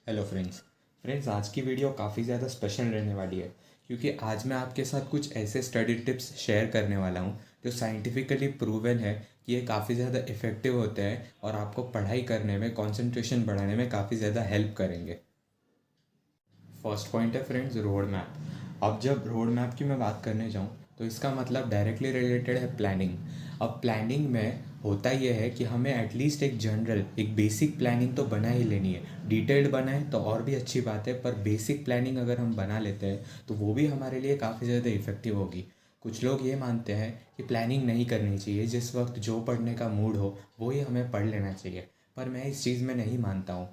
Hello friends आज की video काफ़ी ज़्यादा स्पेशल रहने वाली है क्योंकि आज मैं आपके साथ कुछ ऐसे स्टडी टिप्स शेयर करने वाला हूँ जो साइंटिफिकली प्रूवन है कि ये काफ़ी ज़्यादा इफ़ेक्टिव होते हैं और आपको पढ़ाई करने में कंसंट्रेशन बढ़ाने में काफ़ी ज़्यादा हेल्प करेंगे। फर्स्ट पॉइंट है फ्रेंड्स रोड मैप। अब जब रोड मैप की मैं बात करने जाऊँ तो इसका मतलब डायरेक्टली रिलेटेड है प्लानिंग। अब प्लानिंग में होता यह है कि हमें एटलीस्ट एक जनरल एक बेसिक प्लानिंग तो बना ही लेनी है। डिटेल्ड बनाए तो और भी अच्छी बात है, पर बेसिक प्लानिंग अगर हम बना लेते हैं तो वो भी हमारे लिए काफ़ी ज़्यादा इफ़ेक्टिव होगी। कुछ लोग ये मानते हैं कि प्लानिंग नहीं करनी चाहिए, जिस वक्त जो पढ़ने का मूड हो वो ही हमें पढ़ लेना चाहिए, पर मैं इस चीज़ में नहीं मानता हूँ।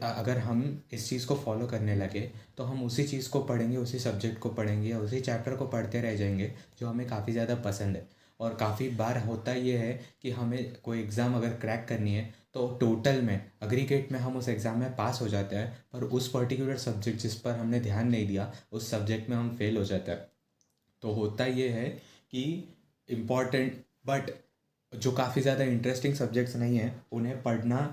अगर हम इस चीज़ को फॉलो करने लगे तो हम उसी चीज़ को पढ़ेंगे, उसी सब्जेक्ट को पढ़ेंगे या उसी चैप्टर को पढ़ते रह जाएंगे जो हमें काफ़ी ज़्यादा पसंद है। और काफ़ी बार होता ये है कि हमें कोई एग्ज़ाम अगर क्रैक करनी है तो टोटल में अग्रीगेट में हम उस एग्ज़ाम में पास हो जाते हैं, पर उस पर्टिकुलर सब्जेक्ट जिस पर हमने ध्यान नहीं दिया उस सब्जेक्ट में हम फेल हो जाते हैं। तो होता ये है कि इम्पॉर्टेंट बट जो काफ़ी ज़्यादा इंटरेस्टिंग सब्जेक्ट्स नहीं हैं उन्हें पढ़ना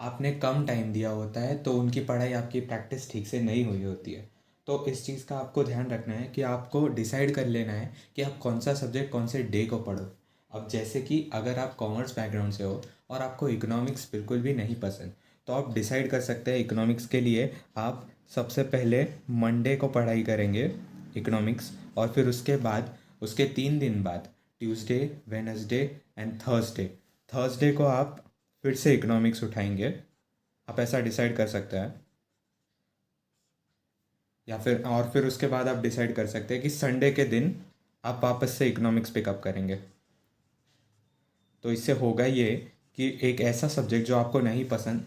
आपने कम टाइम दिया होता है, तो उनकी पढ़ाई आपकी प्रैक्टिस ठीक से नहीं हुई होती है। तो इस चीज़ का आपको ध्यान रखना है कि आपको डिसाइड कर लेना है कि आप कौन सा सब्जेक्ट कौन से डे को पढ़ो। अब जैसे कि अगर आप कॉमर्स बैकग्राउंड से हो और आपको इकोनॉमिक्स बिल्कुल भी नहीं पसंद, तो आप डिसाइड कर सकते हैं इकोनॉमिक्स के लिए आप सबसे पहले मंडे को पढ़ाई करेंगे इकोनॉमिक्स, और फिर उसके बाद उसके 3 दिन बाद Tuesday, Wednesday and Thursday, Thursday को आप फिर से इकोनॉमिक्स उठाएंगे। आप ऐसा डिसाइड कर सकते हैं, या फिर उसके बाद आप डिसाइड कर सकते हैं कि संडे के दिन आप वापस से इकोनॉमिक्स पिकअप करेंगे। तो इससे होगा ये कि एक ऐसा सब्जेक्ट जो आपको नहीं पसंद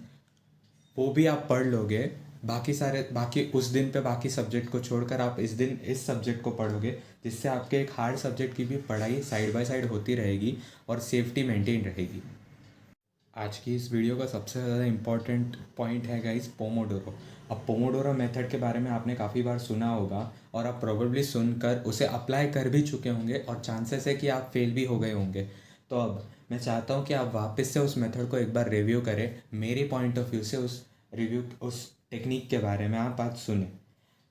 वो भी आप पढ़ लोगे। बाकी उस दिन पे बाकी सब्जेक्ट को छोड़कर आप इस दिन इस सब्जेक्ट को पढ़ोगे, जिससे आपके एक हार्ड सब्जेक्ट की भी पढ़ाई साइड बाय साइड होती रहेगी और सेफ्टी मेंटेन रहेगी। आज की इस वीडियो का सबसे ज़्यादा इम्पॉर्टेंट पॉइंट है गाइस पोमोडोरो। अब पोमोडोरो मेथड के बारे में आपने काफ़ी बार सुना होगा और आप प्रोबेबली सुनकर उसे अप्लाई कर भी चुके होंगे और चांसेस है कि आप फेल भी हो गए होंगे। तो अब मैं चाहता हूँ कि आप वापस से उस मेथड को एक बार रिव्यू करें, मेरे पॉइंट ऑफ व्यू से उस टेक्निक के बारे में आप आज सुने।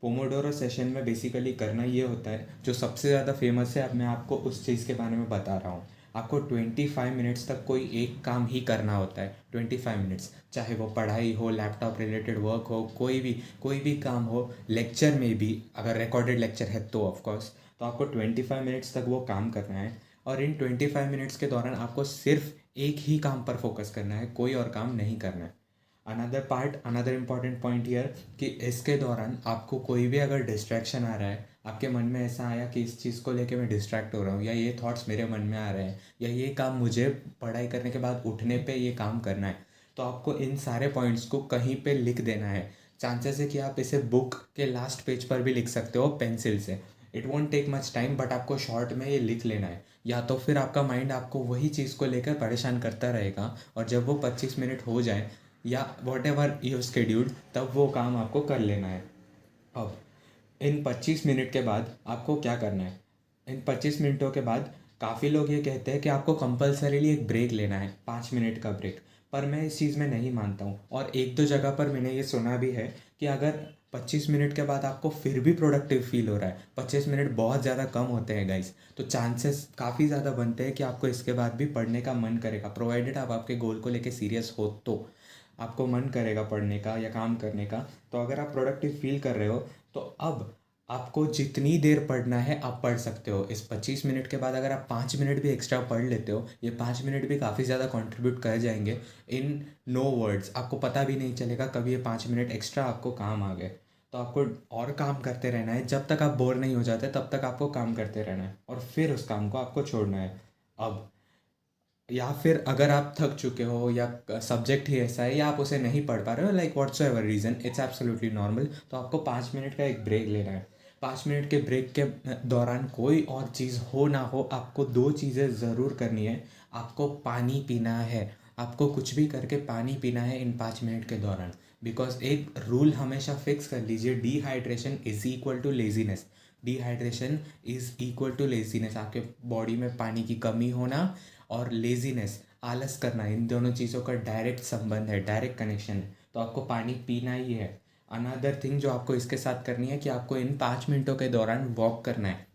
पोमोडोरो सेशन में बेसिकली करना ये होता है, जो सबसे ज़्यादा फेमस है, अब मैं आपको उस चीज़ के बारे में बता रहा हूँ। आपको 25 मिनट्स तक कोई एक काम ही करना होता है। 25 मिनट्स, चाहे वो पढ़ाई हो, लैपटॉप रिलेटेड वर्क हो, कोई भी काम हो, लेक्चर में भी अगर रिकॉर्डेड लेक्चर है तो ऑफकोर्स, तो आपको 25 मिनट्स तक वो काम करना है। और इन 25 मिनट्स के दौरान आपको सिर्फ एक ही काम पर फोकस करना है, कोई और काम नहीं करना है। अनदर इम्पॉर्टेंट पॉइंट हियर कि इसके दौरान आपको कोई भी अगर डिस्ट्रैक्शन आ रहा है, आपके मन में ऐसा आया कि इस चीज़ को लेके मैं डिस्ट्रैक्ट हो रहा हूँ, या ये थॉट्स मेरे मन में आ रहे हैं, या ये काम मुझे पढ़ाई करने के बाद उठने पे ये काम करना है, तो आपको इन सारे पॉइंट्स को कहीं पे लिख देना है। चांसेस है कि आप इसे बुक के लास्ट पेज पर भी लिख सकते हो पेंसिल से। It won't take much time, but आपको शॉर्ट में ये लिख लेना है, या तो फिर आपका माइंड आपको वही चीज़ को लेकर परेशान करता रहेगा और जब वो 25 मिनट हो जाए या वॉट एवर यू स्केड्यूल्ड, तब वो काम आपको कर लेना है। अब इन 25 मिनट के बाद आपको क्या करना है? इन 25 मिनटों के बाद काफ़ी लोग ये कहते हैं कि आपको कंपलसरीली एक ब्रेक लेना है, 5 मिनट का ब्रेक। पर मैं इस चीज़ में नहीं मानता हूँ, और एक दो जगह पर मैंने ये सुना भी है कि अगर 25 मिनट के बाद आपको फिर भी प्रोडक्टिव फील हो रहा है, 25 मिनट बहुत ज़्यादा कम होते हैं गाइस, तो चांसेस काफ़ी ज़्यादा बनते हैं कि आपको इसके बाद भी पढ़ने का मन करेगा, प्रोवाइडेड आप आपके गोल को लेके सीरियस हो तो आपको मन करेगा पढ़ने का या काम करने का। तो अगर आप प्रोडक्टिव फील कर रहे हो तो अब आपको जितनी देर पढ़ना है आप पढ़ सकते हो। इस 25 मिनट के बाद अगर आप 5 मिनट भी एक्स्ट्रा पढ़ लेते हो, ये 5 मिनट भी काफ़ी ज़्यादा कंट्रीब्यूट कर जाएंगे। इन नो वर्ड्स आपको पता भी नहीं चलेगा कब ये 5 मिनट एक्स्ट्रा आपको काम आ गए। तो आपको और काम करते रहना है, जब तक आप बोर नहीं हो जाते तब तक आपको काम करते रहना है और फिर उस काम को आपको छोड़ना है। अब या फिर अगर आप थक चुके हो या सब्जेक्ट ही ऐसा है या आप उसे नहीं पढ़ पा रहे हो, like whatsoever reason, it's absolutely normal, तो आपको 5 मिनट का एक ब्रेक लेना है। 5 मिनट के ब्रेक के दौरान कोई और चीज़ हो ना हो, आपको दो चीज़ें ज़रूर करनी है। आपको पानी पीना है, आपको कुछ भी करके पानी पीना है इन 5 मिनट के दौरान। बिकॉज एक रूल हमेशा फिक्स कर लीजिए, dehydration is equal to laziness. Dehydration is equal to laziness, आपके बॉडी में पानी की कमी होना और लेजीनेस, आलस करना, इन दोनों चीज़ों का डायरेक्ट संबंध है, डायरेक्ट कनेक्शन है। तो आपको पानी पीना ही है। अनदर थिंग जो आपको इसके साथ करनी है कि आपको इन 5 मिनटों के दौरान वॉक करना है।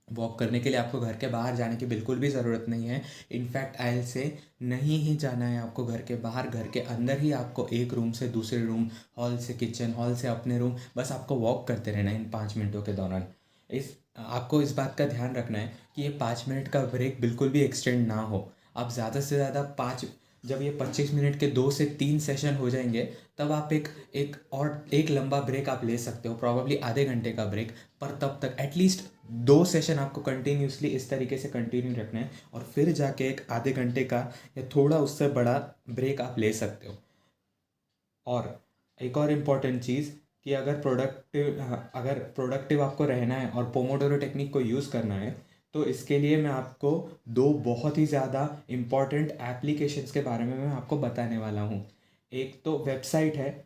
वॉक करने के लिए आपको घर के बाहर जाने की बिल्कुल भी ज़रूरत नहीं है। इनफैक्ट आयल से नहीं ही जाना है आपको घर के बाहर, घर के अंदर ही आपको एक रूम से दूसरे रूम, हॉल से किचन, हॉल से अपने रूम, बस आपको वॉक करते रहना है इन 5 मिनटों के दौरान। इस आपको इस बात का ध्यान रखना है कि ये 5 मिनट का ब्रेक बिल्कुल भी एक्सटेंड ना हो। आप ज़्यादा से ज़्यादा पाँच, जब ये 25 मिनट के 2 से 3 सेशन हो जाएंगे तब आप एक लंबा ब्रेक आप ले सकते हो, प्रॉब्ली आधे घंटे का ब्रेक। पर तब तक एटलीस्ट 2 सेशन आपको कंटिन्यूसली इस तरीके से कंटिन्यू रखना है, और फिर जाके एक आधे घंटे का या थोड़ा उससे बड़ा ब्रेक आप ले सकते हो। और एक और इम्पॉर्टेंट चीज़ कि अगर प्रोडक्टिव आपको रहना है और पोमोडोरो टेक्निक को यूज़ करना है, तो इसके लिए मैं आपको 2 बहुत ही ज़्यादा इम्पॉर्टेंट एप्लीकेशंस के बारे में मैं आपको बताने वाला हूँ। एक तो वेबसाइट है,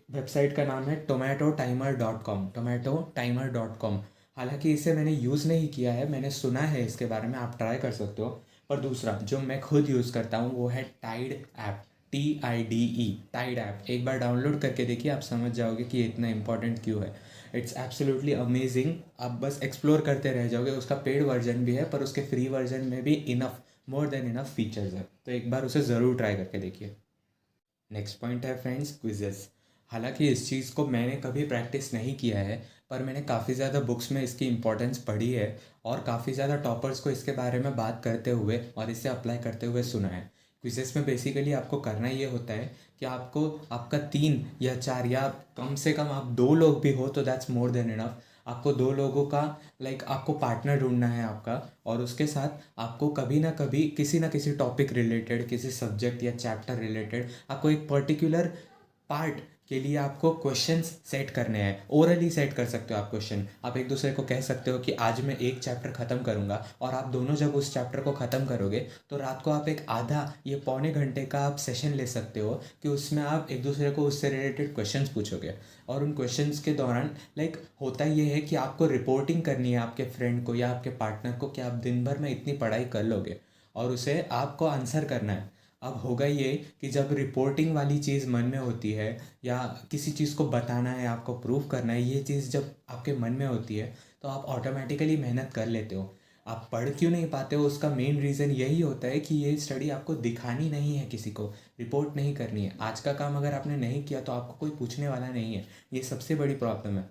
वेबसाइट का नाम है tomatotimer.com, tomatotimer.com। हालांकि इसे मैंने यूज़ नहीं किया है, मैंने सुना है इसके बारे में, आप ट्राई कर सकते हो। पर दूसरा जो मैं खुद यूज़ करता हूँ वो है Tide app, TIDE, Tide app. एक बार डाउनलोड करके देखिए, आप समझ जाओगे कि ये इतना इंपॉर्टेंट क्यों है। इट्स एब्सोल्युटली अमेजिंग, आप बस एक्सप्लोर करते रह जाओगे। उसका पेड वर्जन भी है, पर उसके फ्री वर्जन में भी enough, more than enough features है, तो एक बार उसे ज़रूर ट्राई करके देखिए। नेक्स्ट पॉइंट है फ्रेंड्स, क्विजेस। हालांकि इस चीज़ को मैंने कभी प्रैक्टिस नहीं किया है, पर मैंने काफ़ी ज़्यादा बुक्स में इसकी इम्पोर्टेंस पढ़ी है और काफ़ी ज़्यादा टॉपर्स को इसके बारे में बात करते हुए और इसे अप्लाई करते हुए सुना है। क्विजेस में बेसिकली आपको करना ये होता है कि आपको आपका 3 या 4 या कम से कम आप 2 लोग भी हो तो दैट्स मोर देन इनफ। आपको 2 लोगों का आपको पार्टनर ढूंढना है आपका, और उसके साथ आपको कभी ना कभी किसी ना किसी टॉपिक रिलेटेड, किसी सब्जेक्ट या चैप्टर रिलेटेड आपको एक पर्टिकुलर पार्ट के लिए आपको क्वेश्चंस सेट करने हैं। ओरली सेट कर सकते हो आप क्वेश्चन, आप एक दूसरे को कह सकते हो कि आज मैं एक चैप्टर ख़त्म करूंगा, और आप दोनों जब उस चैप्टर को ख़त्म करोगे तो रात को आप एक आधा या पौने घंटे का आप सेशन ले सकते हो कि उसमें आप एक दूसरे को उससे रिलेटेड क्वेश्चंस पूछोगे। और उन क्वेश्चंस के दौरान होता ये है कि आपको रिपोर्टिंग करनी है आपके फ्रेंड को या आपके पार्टनर को कि आप दिन भर में इतनी पढ़ाई कर लोगे, और उसे आपको आंसर करना है। अब होगा ये कि जब रिपोर्टिंग वाली चीज़ मन में होती है या किसी चीज़ को बताना है, आपको प्रूव करना है, ये चीज़ जब आपके मन में होती है तो आप ऑटोमेटिकली मेहनत कर लेते हो। आप पढ़ क्यों नहीं पाते हो, उसका मेन रीज़न यही होता है कि ये स्टडी आपको दिखानी नहीं है, किसी को रिपोर्ट नहीं करनी है। आज का काम अगर आपने नहीं किया तो आपको कोई पूछने वाला नहीं है, ये सबसे बड़ी प्रॉब्लम है।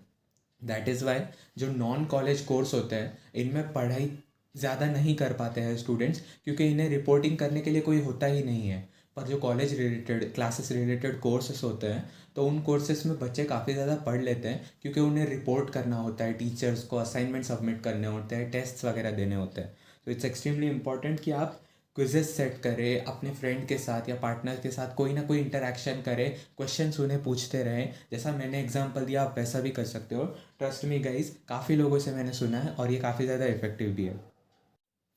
दैट इज़ वाई जो नॉन कॉलेज कोर्स होते हैं इनमें पढ़ाई ज़्यादा नहीं कर पाते हैं स्टूडेंट्स, क्योंकि इन्हें रिपोर्टिंग करने के लिए कोई होता ही नहीं है। पर जो college related, classes related courses होते हैं, तो उन कोर्सेस में बच्चे काफ़ी ज़्यादा पढ़ लेते हैं, क्योंकि उन्हें रिपोर्ट करना होता है, टीचर्स को असाइनमेंट सबमिट करने होते हैं, टेस्ट्स वगैरह देने होते हैं। तो इट्स एक्सट्रीमली इंपॉर्टेंट कि आप क्विजेस सेट करें अपने फ्रेंड के साथ या पार्टनर के साथ, कोई ना कोई इंटरेक्शन करें, क्वेश्चंस उन्हें पूछते रहें। जैसा मैंने एग्जांपल दिया आप वैसा भी कर सकते हो। ट्रस्ट मी गाइस, काफ़ी लोगों से मैंने सुना है और ये काफ़ी ज़्यादा इफेक्टिव भी है।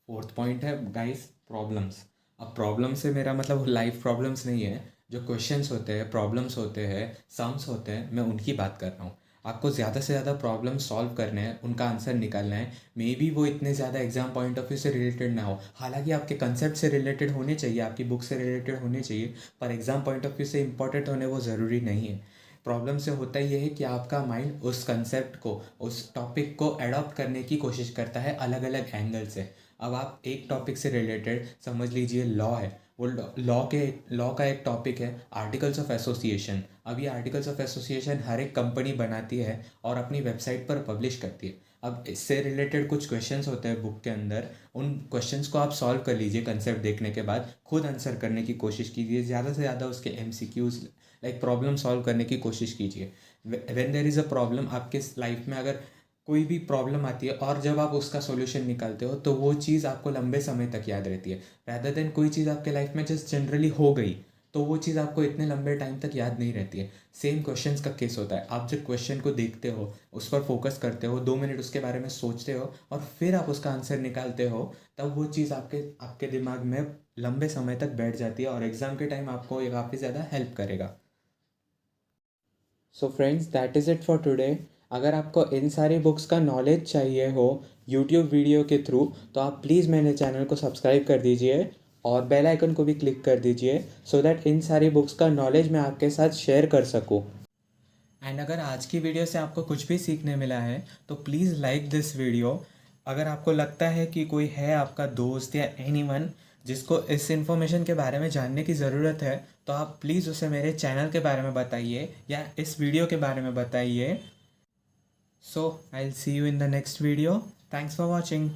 फोर्थ पॉइंट है गाइस, प्रॉब्लम्स। अब प्रॉब्लम से मेरा मतलब लाइफ प्रॉब्लम्स नहीं है, जो क्वेश्चंस होते हैं, प्रॉब्लम्स होते हैं, सम्स होते हैं, मैं उनकी बात कर रहा हूँ। आपको ज़्यादा से ज़्यादा प्रॉब्लम सॉल्व करने हैं, उनका आंसर निकालना है। मे बी वो इतने ज़्यादा एग्जाम पॉइंट ऑफ व्यू से रिलेटेड ना हो, हालांकि आपके कंसेप्ट से रिलेटेड होने चाहिए, आपकी बुक से रिलेटेड होने चाहिए, पर एग्जाम पॉइंट ऑफ व्यू से इंपॉर्टेंट होने वो ज़रूरी नहीं है। प्रॉब्लम से होता ये है कि आपका माइंड उस कंसेप्ट को, उस टॉपिक को अडॉप्ट करने की कोशिश करता है अलग अलग एंगल से। अब आप एक टॉपिक से रिलेटेड समझ लीजिए लॉ है, वो लॉ का एक टॉपिक है आर्टिकल्स ऑफ एसोसिएशन। अब ये आर्टिकल्स ऑफ एसोसिएशन हर एक कंपनी बनाती है और अपनी वेबसाइट पर पब्लिश करती है। अब इससे रिलेटेड कुछ क्वेश्चंस होते हैं बुक के अंदर, उन क्वेश्चंस को आप सॉल्व कर लीजिए। कंसेप्ट देखने के बाद खुद आंसर करने की कोशिश कीजिए, ज़्यादा से ज़्यादा उसके MCQs प्रॉब्लम सॉल्व करने की कोशिश कीजिए। When there is a problem आपके लाइफ में, अगर कोई भी प्रॉब्लम आती है और जब आप उसका सॉल्यूशन निकालते हो तो वो चीज़ आपको लंबे समय तक याद रहती है, रैदर देन कोई चीज़ आपके लाइफ में जस्ट जनरली हो गई तो वो चीज़ आपको इतने लंबे टाइम तक याद नहीं रहती है। सेम क्वेश्चंस का केस होता है, आप जब क्वेश्चन को देखते हो, उस पर फोकस करते हो, 2 मिनट उसके बारे में सोचते हो और फिर आप उसका आंसर निकालते हो, तब वो चीज़ आपके आपके दिमाग में लंबे समय तक बैठ जाती है और एग्ज़ाम के टाइम आपको ये काफ़ी ज़्यादा हेल्प करेगा। So friends, that is it for today. अगर आपको इन सारी बुक्स का नॉलेज चाहिए हो यूट्यूब वीडियो के थ्रू, तो आप प्लीज़ मेरे चैनल को सब्सक्राइब कर दीजिए और बेल आइकन को भी क्लिक कर दीजिए सो दैट इन सारी बुक्स का नॉलेज मैं आपके साथ शेयर कर सकूँ। एंड अगर आज की वीडियो से आपको कुछ भी सीखने मिला है तो प्लीज़ लाइक दिस वीडियो। अगर आपको लगता है कि कोई है आपका दोस्त या एनीवन जिसको इस इन्फॉर्मेशन के बारे में जानने की ज़रूरत है तो आप प्लीज़ उसे मेरे चैनल के बारे में बताइए या इस वीडियो के बारे में बताइए। So I will see you in the next video. Thanks for watching.